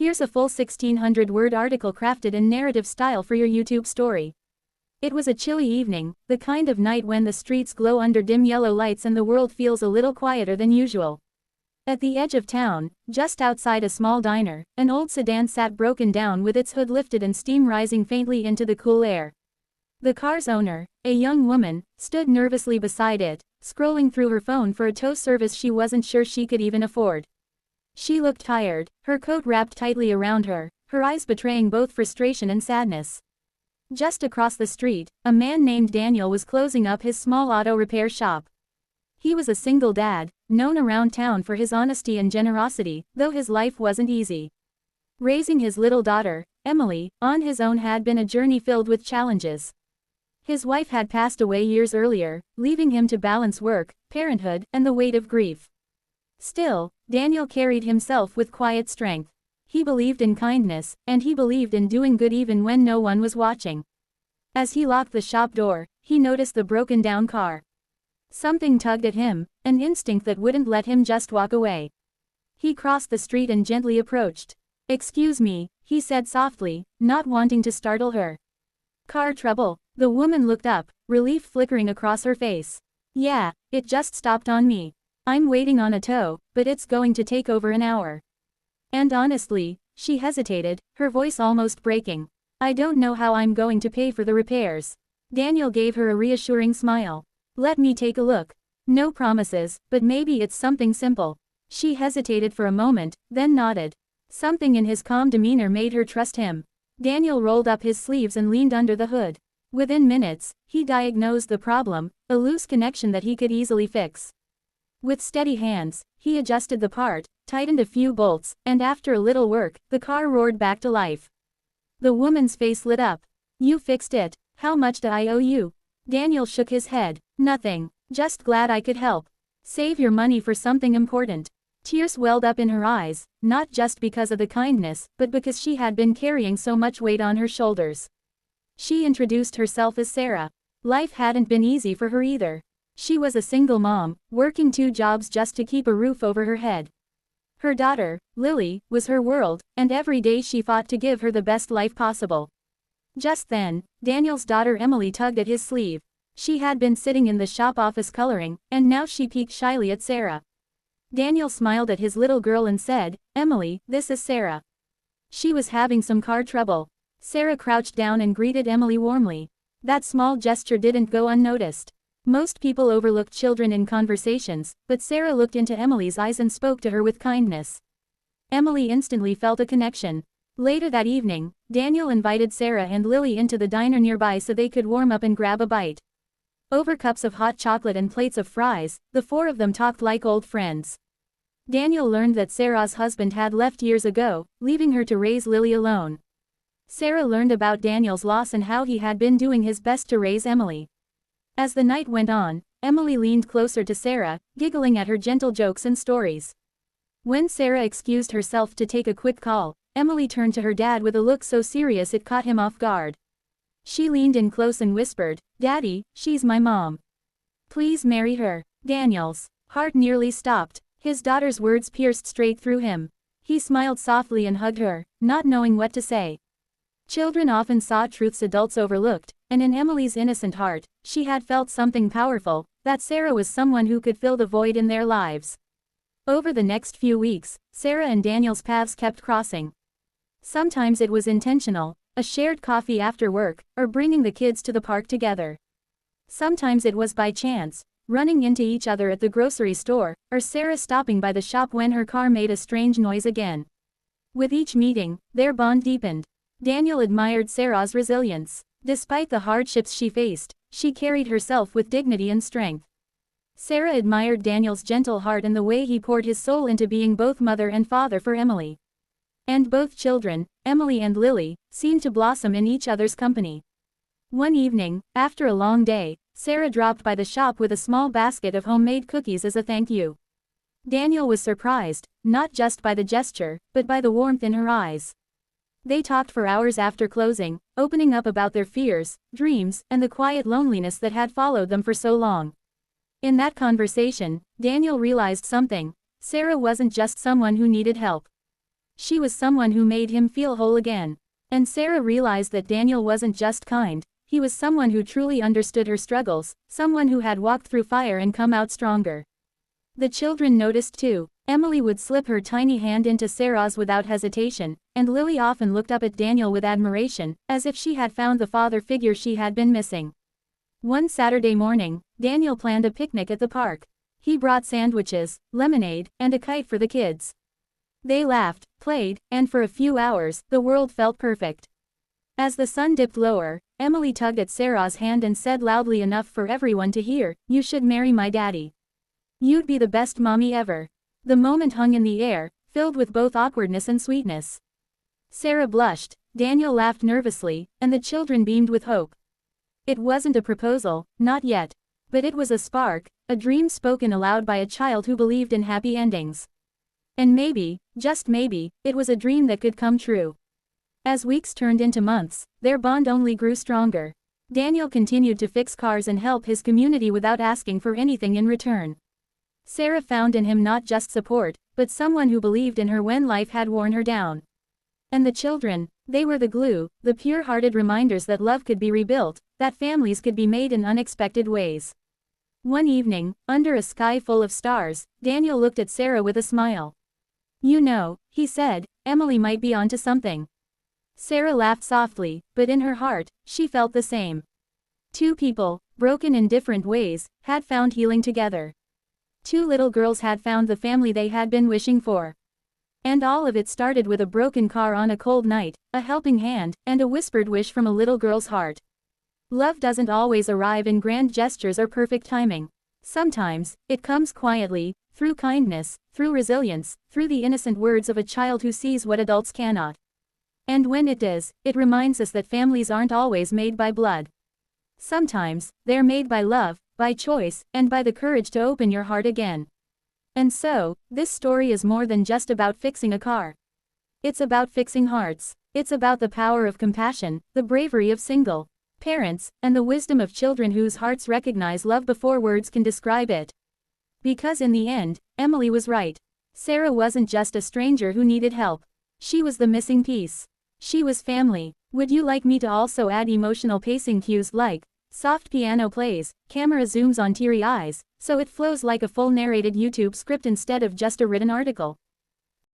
Here's a full 1600-word article crafted in narrative style for your YouTube story. It was a chilly evening, the kind of night when the streets glow under dim yellow lights and the world feels a little quieter than usual. At the edge of town, just outside a small diner, an old sedan sat broken down with its hood lifted and steam rising faintly into the cool air. The car's owner, a young woman, stood nervously beside it, scrolling through her phone for a tow service she wasn't sure she could even afford. She looked tired, her coat wrapped tightly around her, her eyes betraying both frustration and sadness. Just across the street, a man named Daniel was closing up his small auto repair shop. He was a single dad, known around town for his honesty and generosity, though his life wasn't easy. Raising his little daughter, Emily, on his own had been a journey filled with challenges. His wife had passed away years earlier, leaving him to balance work, parenthood, and the weight of grief. Still, Daniel carried himself with quiet strength. He believed in kindness, and he believed in doing good even when no one was watching. As he locked the shop door, he noticed the broken-down car. Something tugged at him, an instinct that wouldn't let him just walk away. He crossed the street and gently approached. "Excuse me," he said softly, not wanting to startle her. "Car trouble?" The woman looked up, relief flickering across her face. "Yeah, it just stopped on me. I'm waiting on a tow, but it's going to take over an hour. And honestly," she hesitated, her voice almost breaking, "I don't know how I'm going to pay for the repairs." Daniel gave her a reassuring smile. "Let me take a look. No promises, but maybe it's something simple." She hesitated for a moment, then nodded. Something in his calm demeanor made her trust him. Daniel rolled up his sleeves and leaned under the hood. Within minutes, he diagnosed the problem, a loose connection that he could easily fix. With steady hands, he adjusted the part, tightened a few bolts, and after a little work, the car roared back to life. The woman's face lit up. "You fixed it. How much do I owe you?" Daniel shook his head. "Nothing. Just glad I could help. Save your money for something important." Tears welled up in her eyes, not just because of the kindness, but because she had been carrying so much weight on her shoulders. She introduced herself as Sarah. Life hadn't been easy for her either. She was a single mom, working 2 jobs just to keep a roof over her head. Her daughter, Lily, was her world, and every day she fought to give her the best life possible. Just then, Daniel's daughter Emily tugged at his sleeve. She had been sitting in the shop office coloring, and now she peeked shyly at Sarah. Daniel smiled at his little girl and said, "Emily, this is Sarah." She was having some car trouble. Sarah crouched down and greeted Emily warmly. That small gesture didn't go unnoticed. Most people overlooked children in conversations, but Sarah looked into Emily's eyes and spoke to her with kindness. Emily instantly felt a connection. Later that evening, Daniel invited Sarah and Lily into the diner nearby so they could warm up and grab a bite. Over cups of hot chocolate and plates of fries, the 4 of them talked like old friends. Daniel learned that Sarah's husband had left years ago, leaving her to raise Lily alone. Sarah learned about Daniel's loss and how he had been doing his best to raise Emily. As the night went on, Emily leaned closer to Sarah, giggling at her gentle jokes and stories. When Sarah excused herself to take a quick call, Emily turned to her dad with a look so serious it caught him off guard. She leaned in close and whispered, "Daddy, she's my mom. Please marry her." Daniel's heart nearly stopped. His daughter's words pierced straight through him. He smiled softly and hugged her, not knowing what to say. Children often saw truths adults overlooked, and in Emily's innocent heart, she had felt something powerful, that Sarah was someone who could fill the void in their lives. Over the next few weeks, Sarah and Daniel's paths kept crossing. Sometimes it was intentional, a shared coffee after work, or bringing the kids to the park together. Sometimes it was by chance, running into each other at the grocery store, or Sarah stopping by the shop when her car made a strange noise again. With each meeting, their bond deepened. Daniel admired Sarah's resilience. Despite the hardships she faced, she carried herself with dignity and strength. Sarah admired Daniel's gentle heart and the way he poured his soul into being both mother and father for Emily. And both children, Emily and Lily, seemed to blossom in each other's company. One evening, after a long day, Sarah dropped by the shop with a small basket of homemade cookies as a thank you. Daniel was surprised, not just by the gesture, but by the warmth in her eyes. They talked for hours after closing, opening up about their fears, dreams, and the quiet loneliness that had followed them for so long. In that conversation, Daniel realized something. Sarah wasn't just someone who needed help. She was someone who made him feel whole again. And Sarah realized that Daniel wasn't just kind, he was someone who truly understood her struggles, someone who had walked through fire and come out stronger. The children noticed too. Emily would slip her tiny hand into Sarah's without hesitation, and Lily often looked up at Daniel with admiration, as if she had found the father figure she had been missing. One Saturday morning, Daniel planned a picnic at the park. He brought sandwiches, lemonade, and a kite for the kids. They laughed, played, and for a few hours, the world felt perfect. As the sun dipped lower, Emily tugged at Sarah's hand and said loudly enough for everyone to hear, "You should marry my daddy. You'd be the best mommy ever." The moment hung in the air, filled with both awkwardness and sweetness. Sarah blushed, Daniel laughed nervously, and the children beamed with hope. It wasn't a proposal, not yet. But it was a spark, a dream spoken aloud by a child who believed in happy endings. And maybe, just maybe, it was a dream that could come true. As weeks turned into months, their bond only grew stronger. Daniel continued to fix cars and help his community without asking for anything in return. Sarah found in him not just support, but someone who believed in her when life had worn her down. And the children, they were the glue, the pure-hearted reminders that love could be rebuilt, that families could be made in unexpected ways. One evening, under a sky full of stars, Daniel looked at Sarah with a smile. "You know," he said, "Emily might be onto something." Sarah laughed softly, but in her heart, she felt the same. Two people, broken in different ways, had found healing together. Two little girls had found the family they had been wishing for. And all of it started with a broken car on a cold night, a helping hand, and a whispered wish from a little girl's heart. Love doesn't always arrive in grand gestures or perfect timing. Sometimes, it comes quietly, through kindness, through resilience, through the innocent words of a child who sees what adults cannot. And when it does, it reminds us that families aren't always made by blood. Sometimes, they're made by love, by choice, and by the courage to open your heart again. And so, this story is more than just about fixing a car. It's about fixing hearts. It's about the power of compassion, the bravery of single parents, and the wisdom of children whose hearts recognize love before words can describe it. Because in the end, Emily was right. Sarah wasn't just a stranger who needed help. She was the missing piece. She was family. Would you like me to also add emotional pacing cues like soft piano plays, camera zooms on teary eyes, so it flows like a full narrated YouTube script instead of just a written article?